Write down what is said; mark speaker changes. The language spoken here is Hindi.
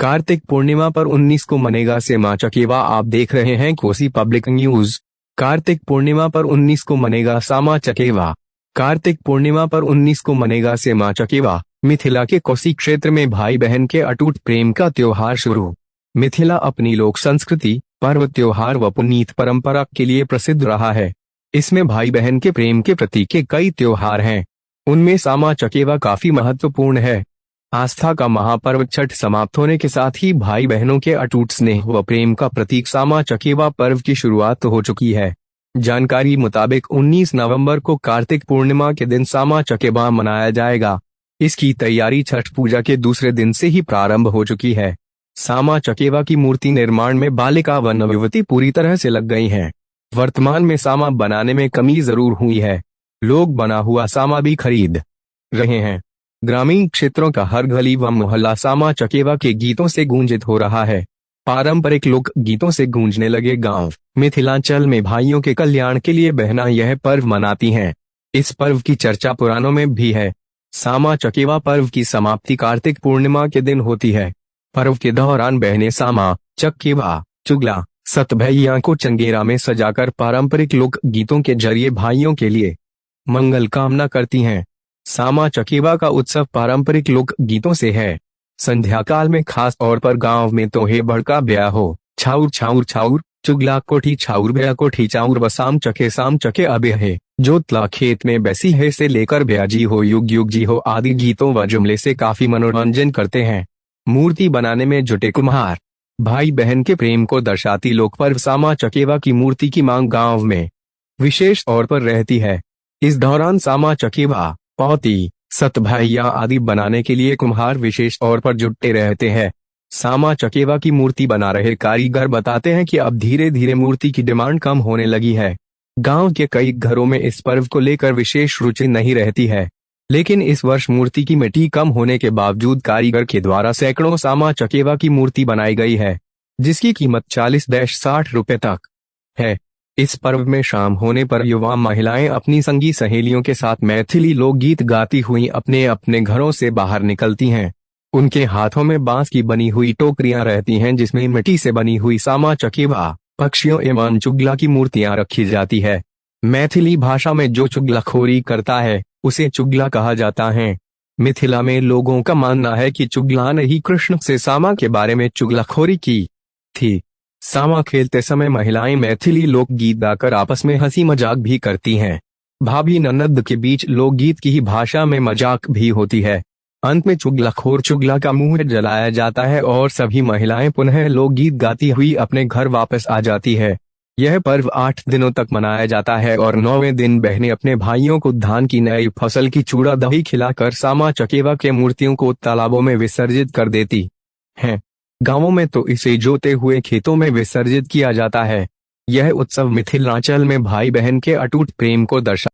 Speaker 1: कार्तिक पूर्णिमा पर 19 को मनेगा सामा चकेवा। आप देख रहे हैं कोसी पब्लिक न्यूज। कार्तिक पूर्णिमा पर 19 को मनेगा सामा चकेवा। कार्तिक पूर्णिमा पर 19 को मनेगा सामा चकेवा। मिथिला के कोसी क्षेत्र में भाई बहन के अटूट प्रेम का त्योहार शुरू। मिथिला अपनी लोक संस्कृति, पर्व, त्योहार व पुनीत परंपरा के लिए प्रसिद्ध रहा है। इसमें भाई बहन के प्रेम के प्रतीक के कई त्योहार हैं। उनमें सामा चकेवा काफी महत्वपूर्ण है। आस्था का महापर्व छठ समाप्त होने के साथ ही भाई बहनों के अटूट स्नेह व प्रेम का प्रतीक सामा चकेवा पर्व की शुरुआत हो चुकी है। जानकारी मुताबिक 19 नवंबर को कार्तिक पूर्णिमा के दिन सामा चकेवा मनाया जाएगा। इसकी तैयारी छठ पूजा के दूसरे दिन से ही प्रारंभ हो चुकी है। सामा चकेवा की मूर्ति निर्माण में बालिका व नवयुवती पूरी तरह से लग गई हैं। वर्तमान में सामा बनाने में कमी जरूर हुई है। लोग बना हुआ सामा भी खरीद रहे हैं। ग्रामीण क्षेत्रों का हर गली व मोहल्ला सामा चकेवा के गीतों से गूंजित हो रहा है। पारंपरिक लोक गीतों से गूंजने लगे गांव। मिथिलांचल में भाइयों के कल्याण के लिए बहनें यह पर्व मनाती हैं। इस पर्व की चर्चा पुराणों में भी है। सामा चकेवा पर्व की समाप्ति कार्तिक पूर्णिमा के दिन होती है। पर्व के दौरान बहनें सामा चकेवा, चुगला, सतभैया को चंगेरा में सजाकर पारंपरिक लोक गीतों के जरिए भाइयों के लिए मंगल कामना करती हैं। सामा चकेवा का उत्सव पारंपरिक लोक गीतों से है। संध्या काल में खास तौर पर गांव में तो हे बड़का ब्याह हो, छाउर छाउर छाउर, चुगला कोठी छाउर ब्याह कोठी छाउर व साम चके अबे है, जोतला खेत में बैसी है से लेकर ब्याजी हो युग युग जी हो आदि गीतों व जुमले से काफी मनोरंजन करते हैं। मूर्ति बनाने में जुटे कुम्हार। भाई बहन के प्रेम को दर्शाती लोक पर्व सामा चकेवा की मूर्ति की मांग गांव में विशेष तौर पर रहती है। इस दौरान सामा चकेवा, पौती, सतभैया आदि बनाने के लिए कुम्हार विशेष तौर पर जुटे रहते हैं। सामा चकेवा की मूर्ति बना रहे कारीगर बताते हैं कि अब धीरे धीरे मूर्ति की डिमांड कम होने लगी है। गांव के कई घरों में इस पर्व को लेकर विशेष रुचि नहीं रहती है, लेकिन इस वर्ष मूर्ति की मिट्टी कम होने के बावजूद कारीगर के द्वारा सैकड़ों सामा चकेवा की मूर्ति बनाई गई है, जिसकी कीमत 40-60 रुपए तक है। इस पर्व में शाम होने पर युवा महिलाएं अपनी संगी सहेलियों के साथ मैथिली लोकगीत गाती हुई अपने अपने घरों से बाहर निकलती हैं। उनके हाथों में बांस की बनी हुई टोकरियां रहती हैं जिसमें मिट्टी से बनी हुई सामा चकेवा, पक्षियों एवं चुगला की मूर्तियां रखी जाती है। मैथिली भाषा में जो चुगलाखोरी करता है उसे चुगला कहा जाता है। मिथिला में लोगों का मानना है कि चुगला ने ही कृष्ण से सामा के बारे में चुगलाखोरी की थी। सामा खेलते समय महिलाएं मैथिली लोकगीत गाकर आपस में हंसी मजाक भी करती हैं। भाभी ननद के बीच लोकगीत की ही भाषा में मजाक भी होती है। अंत में चुगलाखोर चुगला का मुंह जलाया जाता है और सभी महिलाएं पुनः लोकगीत गाती हुई अपने घर वापस आ जाती है। यह पर्व 8 दिनों तक मनाया जाता है और 9वें दिन बहनें अपने भाइयों को धान की नई फसल की चूड़ा दही खिलाकर सामा चकेवा के मूर्तियों को तालाबों में विसर्जित कर देती हैं। गांवों में तो इसे जोते हुए खेतों में विसर्जित किया जाता है। यह उत्सव मिथिलांचल में भाई बहन के अटूट प्रेम को दर्शा